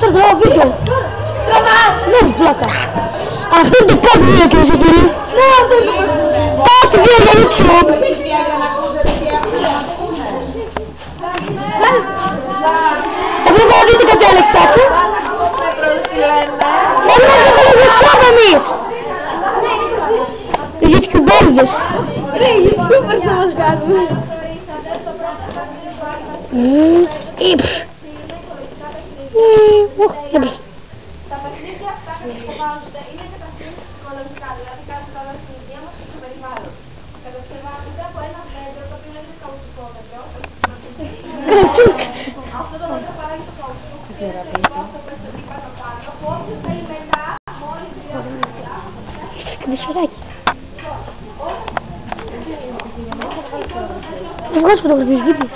Τώρα το βίντεο. Ναι, πλάκα. Αυτό είναι το πρώτο βίντεο και εσύ φίλοι. Ναι, αυτό είναι το πρώτο βίντεο. Πάτε βίντεο για YouTube. Εδώ θα δείτε κάτι Αλεξάκη. Δεν μας επιλογιστάμε εμείς. Οι YouTubers. Ρε, YouTubers θα μας κάνουμε. Τα παιχνίδια αυτά κατασκευάζονται, είναι κατασκευάζονται ψυχολογικά, δηλαδή κάνουν τα παιχνίδια μας στο περιβάλλον. Κατασκευάζονται από ένα δέντρο το οποίο είναι καουτσικό δέντρο. Αυτό το δέντρο παράγει το καουτσικό που είναι αυτό που έχει πάνω πάνω, που όποιος θέλει μετά, μόλις βγάζω φωτογραφίες βίντεο.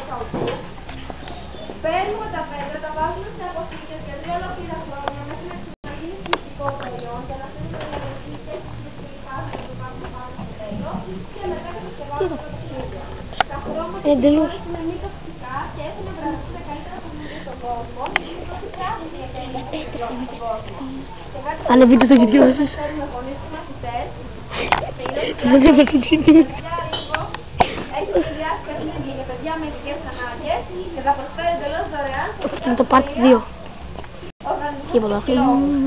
παίρνουμε τα δέντρα, τα βάζουμε σε αποθήκες για 2 ολόκληρα χρόνια μέχρι να γίνει φυσικό προϊόν για να θέλουμε να ενεργείται στη φάση που κάνουμε πάνω στο τέλο και μετά κατασκευάζουμε τα παιχνίδια. Τα χρώματα είναι μη τοξικά και έχουν βραβευτεί τα καλύτερα παιχνίδια στον κόσμο και τοξικά δεν είναι καλύτερα στον κόσμο. Αλλά βίντεο στο YouTube σας. Παίρνουμε γονείς και μαθητές. Έχει σχεδιάσει παιχνίδια για παιδιά με ειδικές ανάγκες και θα προσφέρει εντελώς δωρεάν. Είναι το part 2.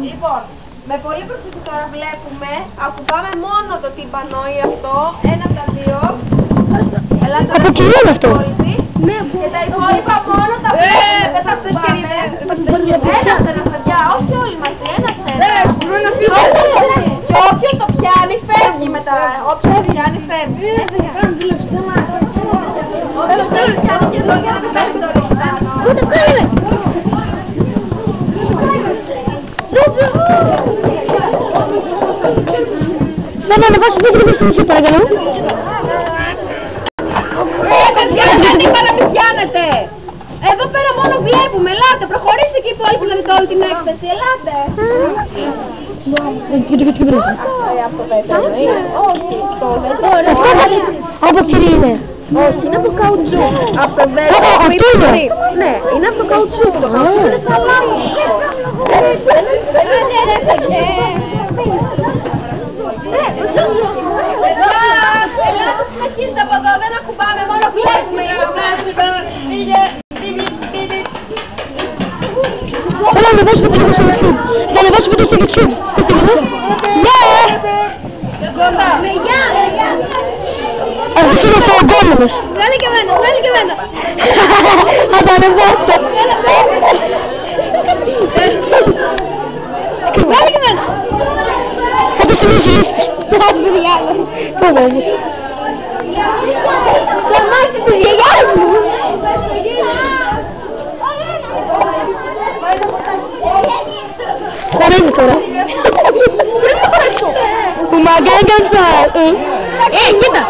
Λοιπόν, με πολύ προσοχή τώρα βλέπουμε, ακουμπάμε μόνο το τύμπανο ή αυτό, ένα από τα δύο. Από κοινό είναι αυτό. Και τα υπόλοιπα μόνο τα βλέπουμε, δεν θα ακουμπάμε. Ένα στενά παιδιά, όχι όλοι μαζί, ένα στενά. Και όποιος το πιάνει φεύγει μετά, όποιος το πιάνει φεύγει. Όποιος το πιάνει και εδώ για να μην φεύγει το ριχτάνο. Να ανεβάσω το τρίτο στην ουσία παρακαλώ. Παιδιά, δεν είπα να μην πιάνετε. Εδώ πέρα μόνο βλέπουμε, ελάτε, προχωρήστε και οι υπόλοιποι να δείτε όλη την έκθεση, ελάτε. Από ξηρή είναι. Όχι, είναι από καουτσού. Από το δέντρο που είπε πριν. Ναι, είναι από το καουτσού. Το καουτσού είναι σαλάμι. Συνεχίστε από εδώ, δεν ακουμπάμε, μόνο βλέπουμε. Θέλω να ανεβάσουμε το στο YouTube. Θα ανεβάσουμε το στο YouTube. Αυτό είναι ο Γκόμενος. Κάνε και εμένα, κάνε και εμένα. Θα το ανεβάσω. Κάνε και εμένα. Θα το συνεχίσεις. Το βάζεις. Θα μάθει τη γιαγιά μου. Παρέμει τώρα. Που μαγκάγκα κοίτα.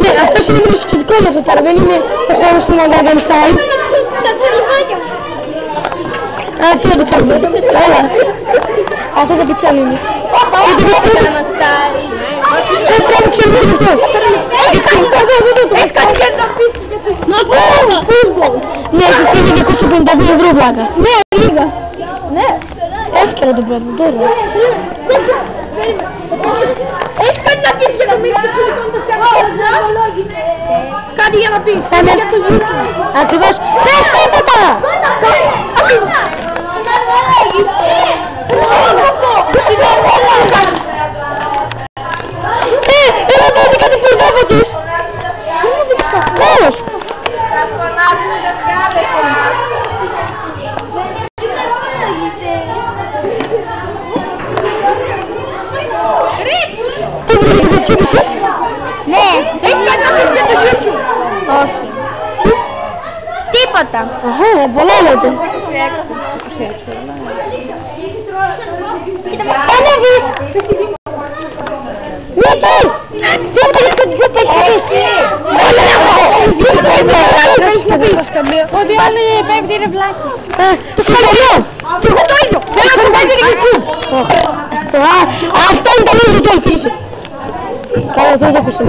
Ναι, αυτός είναι το σχετικό μας τώρα, δεν είναι ο χώρος του μαγκάγκα style. Τα τσελουβάκια. Α, τι να το κάνουμε. Έλα. Αυτό το πιτσάλι είναι. Όχι, δεν μας κάνει. Έχω κάνει ξελουβάκι αυτό. Έχει κάνει και το πίσω και το φούτμπολ. Ναι, σου φύγει 252 ευρώ πλάκα. Ναι, λίγα. Ναι. Εύκολα το παίρνω τώρα. Έχεις κάνει να πεις για να μην το κάτι για να πεις. Ακριβώς. Πες τίποτα! Έλα να δει κάτι φουρδάβο της. Πώς? Τι βρήκε το YouTube σου? Ναι, έχεις κάνει να πεις για το YouTube. Όχι. Τίποτα. Αχα, πολλά λέτε. Ανέβη! Ναι, πες! Δεν το έχεις ότι όλοι πέφτει είναι βλάκι. Το σχολείο! Και εγώ το ίδιο! Δεν έχω κάνει το YouTube! Αυτό είναι το ίδιο το αφήσει! Καλά, δεν το αφήσω.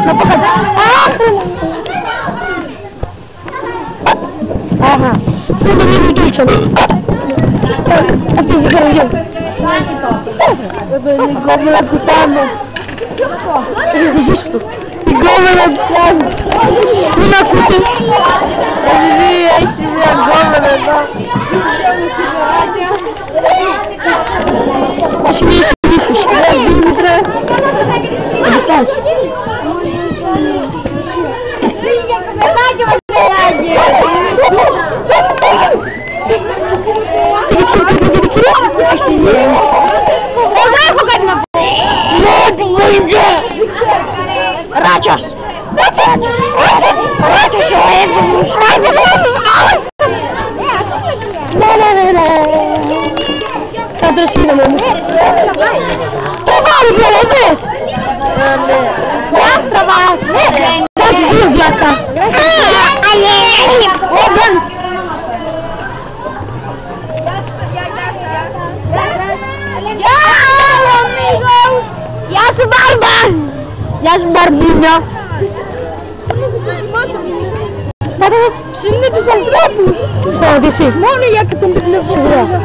Να πω κατά. Kiedy nie widzicie. A ty wygrałem. Goły na kutano. Widzisz tu? Goły na kutano. Nie na kuty. Ja się jak goły na kutano. A się nie jesteś. Ja jutro. Obstać. Rajas! Ja z Barbina. Şimdi bizim trafik. Sadece. Ne oluyor yakıtın bir lafı?